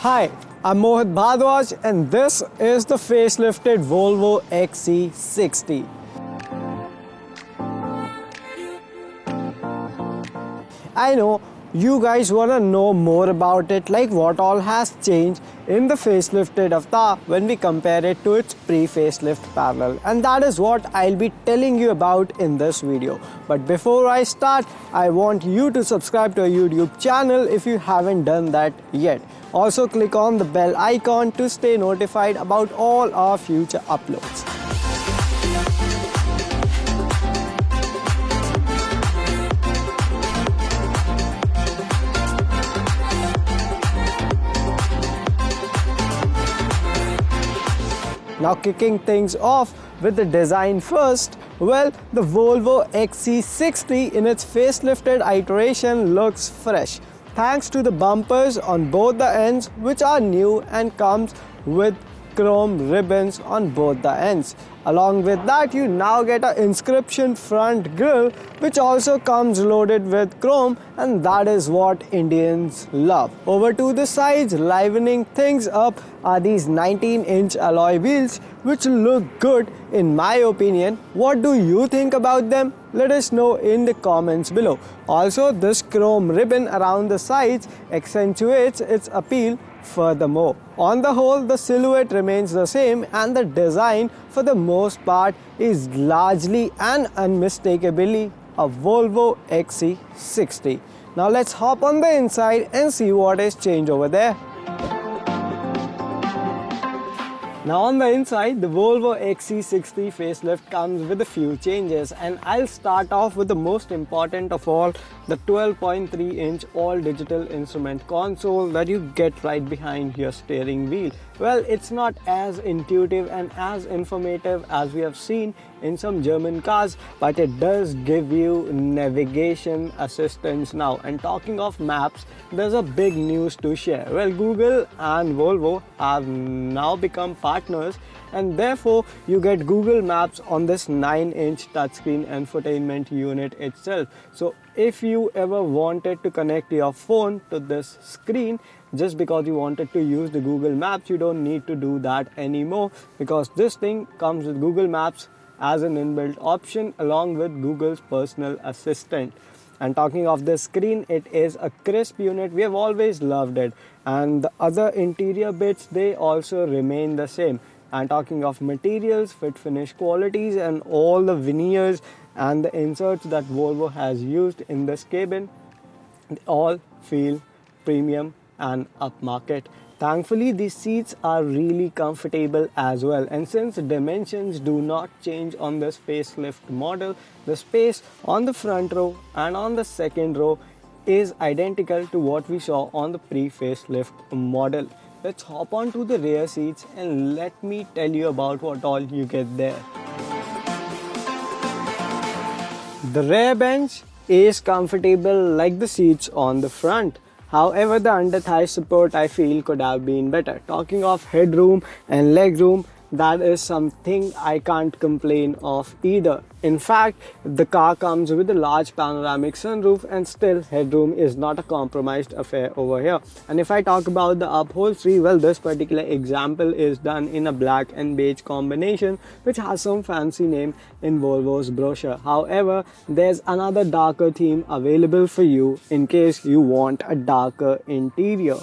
Hi, I'm Mohit Bhadwaj and this is the facelifted Volvo XC60. I know you guys want to know more about it, like what all has changed in the facelifted avatar when we compare it to its pre-facelift parallel, and that is what I'll be telling you about in this video. But before I start, I want you to subscribe to our YouTube channel if you haven't done that yet. Also click on the bell icon to stay notified about all our future uploads. Now kicking things off with the design first, well, the Volvo XC60 in its facelifted iteration looks fresh, thanks to the bumpers on both the ends, which are new and comes with chrome ribbons on both the ends. Along with that, you now get an inscription front grille, which also comes loaded with chrome, and that is what Indians love. Over to the sides, livening things up are these 19-inch alloy wheels, which look good in my opinion. What do you think about them? Let us know in the comments below. Also, this chrome ribbon around the sides accentuates its appeal furthermore. On the whole, the silhouette remains the same and the design for the most part is largely and unmistakably a Volvo XC60. Now let's hop on the inside and see what is changed over there. Now on the inside, the Volvo XC60 facelift comes with a few changes, and I'll start off with the most important of all, the 12.3-inch all-digital instrument console that you get right behind your steering wheel. Well, it's not as intuitive and as informative as we have seen in some German cars, but it does give you navigation assistance now. And talking of maps, there's a big news to share. Well, Google and Volvo have now become partners, and therefore you get Google Maps on this 9-inch touchscreen infotainment unit itself. So if you ever wanted to connect your phone to this screen just because you wanted to use the Google Maps, you don't need to do that anymore, because this thing comes with Google Maps as an inbuilt option along with Google's personal assistant. And talking of the screen, it is a crisp unit. We have always loved it, and the other interior bits, they also remain the same. And talking of materials, fit finish qualities, and all the veneers and the inserts that Volvo has used in this cabin, they all feel premium and upmarket. Thankfully, these seats are really comfortable as well, and since dimensions do not change on this facelift model, the space on the front row and on the second row is identical to what we saw on the pre-facelift model. Let's hop on to the rear seats and let me tell you about what all you get there. The rear bench is comfortable like the seats on the front. However, the under-thigh support I feel could have been better. Talking of headroom and legroom, that is something I can't complain of either. In fact, the car comes with a large panoramic sunroof, and still headroom is not a compromised affair over here. And if I talk about the upholstery, well, this particular example is done in a black and beige combination, which has some fancy name in Volvo's brochure. However, there's another darker theme available for you in case you want a darker interior.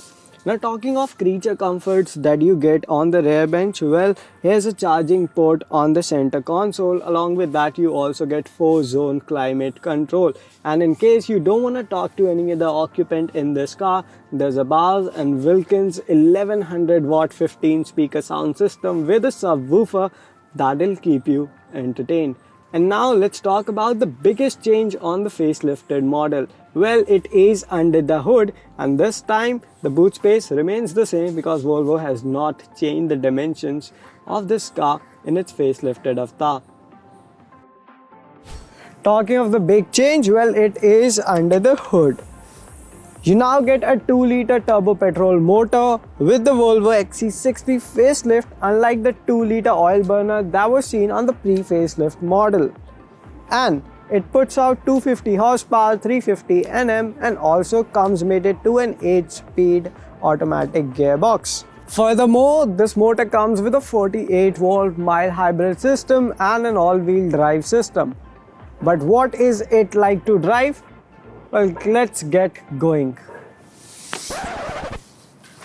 Now, talking of creature comforts that you get on the rear bench, well, here's a charging port on the center console. Along with that, you also get 4-zone climate control. And in case you don't want to talk to any other occupant in this car, there's a Bose and Wilkins 1100 watt 15 speaker sound system with a subwoofer that'll keep you entertained. And now let's talk about the biggest change on the facelifted model. Well, it is under the hood, and this time the boot space remains the same because Volvo has not changed the dimensions of this car in its facelifted avatar. Talking of the big change, well, it is under the hood. You now get a 2-liter turbo-petrol motor with the Volvo XC60 facelift, unlike the 2-liter oil burner that was seen on the pre-facelift model. And It puts out 250 horsepower, 350 Nm, and also comes mated to an 8-speed automatic gearbox. Furthermore, this motor comes with a 48-volt mild hybrid system and an all-wheel drive system. But what is it like to drive? Well, let's get going.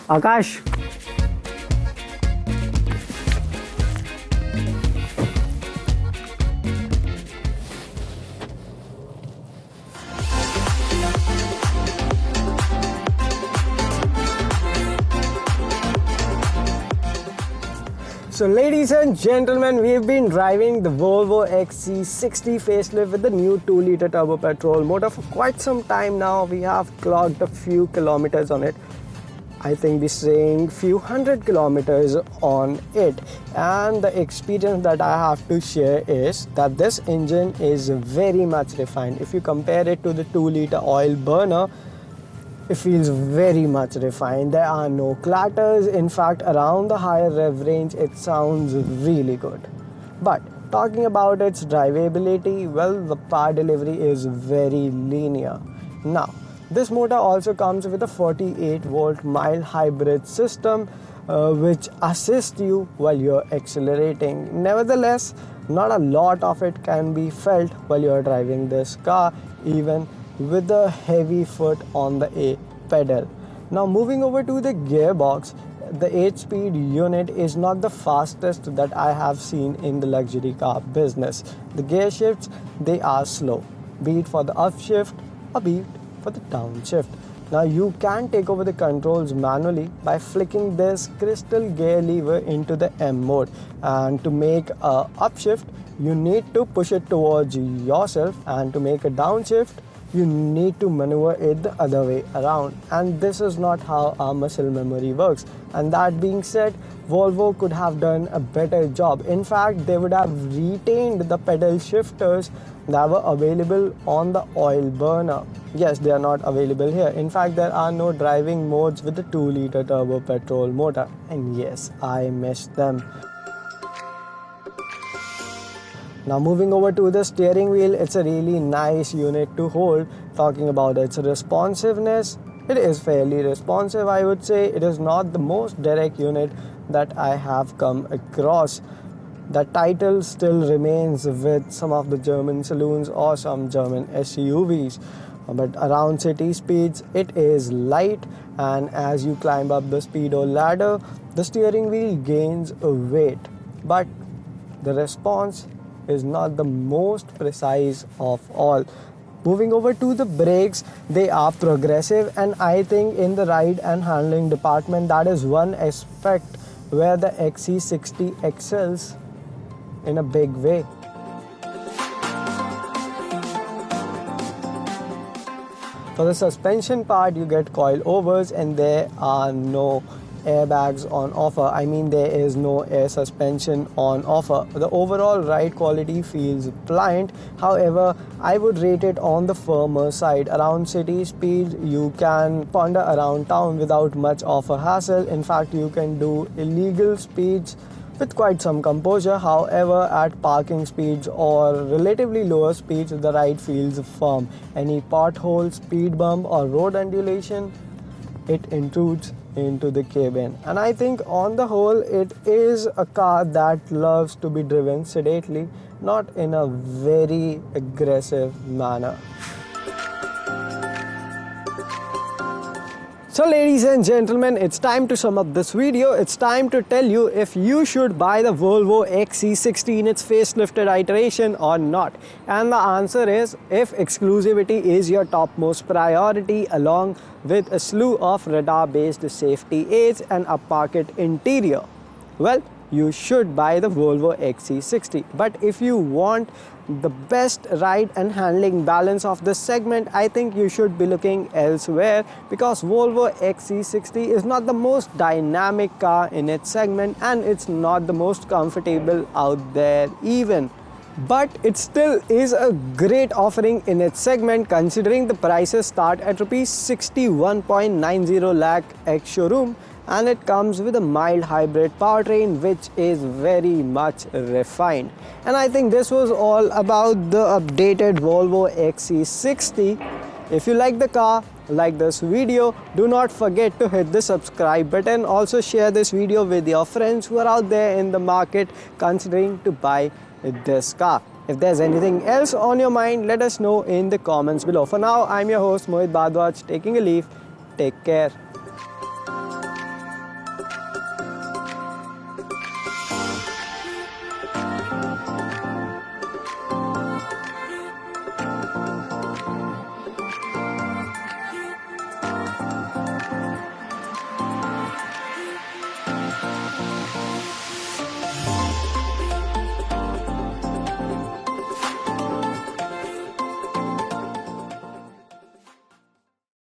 Akash. So ladies and gentlemen, we've been driving the Volvo XC60 facelift with the new 2-liter turbo petrol motor for quite some time now. We have clocked a few kilometers on it. I think we're saying few hundred kilometers on it. And the experience that I have to share is that this engine is very much refined. If you compare it to the 2-liter oil burner, it feels very much refined. There are no clatters. In fact, around the higher rev range, it sounds really good. But talking about its drivability, well, the power delivery is very linear. Now, this motor also comes with a 48-volt mild hybrid system, which assists you while you're accelerating. Nevertheless, not a lot of it can be felt while you're driving this car, even with a heavy foot on the A pedal. Now moving over to the gearbox, the 8-speed unit is not the fastest that I have seen in the luxury car business. The gear shifts, they are slow, be it for the upshift or be it for the downshift. Now you can take over the controls manually by flicking this crystal gear lever into the M mode, and to make a upshift you need to push it towards yourself, and to make a downshift you need to maneuver it the other way around. And this is not how our muscle memory works. And that being said, Volvo could have done a better job. In fact, they would have retained the pedal shifters that were available on the oil burner. Yes, they are not available here. In fact, there are no driving modes with the 2-liter turbo petrol motor. And yes, I missed them. Now moving over to the steering wheel, it's a really nice unit to hold. Talking about its responsiveness, it is fairly responsive, I would say. It is not the most direct unit that I have come across. The title still remains with some of the German saloons or some German SUVs. But around city speeds, it is light, and as you climb up the speedo ladder, the steering wheel gains a weight. But the response is not the most precise of all. Moving over to the brakes, they are progressive, and I think in the ride and handling department, that is one aspect where the XC60 excels in a big way. For the suspension part, you get coilovers, and there are no airbags on offer. I mean, there is no air suspension on offer. The overall ride quality feels pliant. However, I would rate it on the firmer side. Around city speed, you can wander around town without much of a hassle. In fact, you can do illegal speeds with quite some composure. However, at parking speeds or relatively lower speeds, the ride feels firm. Any pothole, speed bump or road undulation, it intrudes into the cabin. And I think on the whole, it is a car that loves to be driven sedately, not in a very aggressive manner. So ladies and gentlemen, it's time to sum up this video. It's time to tell you if you should buy the Volvo XC60 in its facelifted iteration or not. And the answer is, if exclusivity is your topmost priority, along with a slew of radar-based safety aids and a pocket interior, well, you should buy the Volvo XC60. But if you want the best ride and handling balance of this segment, I think you should be looking elsewhere, because Volvo XC60 is not the most dynamic car in its segment, and it's not the most comfortable out there even. But it still is a great offering in its segment, considering the prices start at Rs 61.90 lakh ex-showroom and it comes with a mild hybrid powertrain which is very much refined. And I think this was all about the updated Volvo XC60. If you like the car, like this video, do not forget to hit the subscribe button. Also share this video with your friends who are out there in the market considering to buy this car. If there's anything else on your mind, let us know in the comments below. For now, I'm your host Mohit Bhardwaj taking a leave. Take care.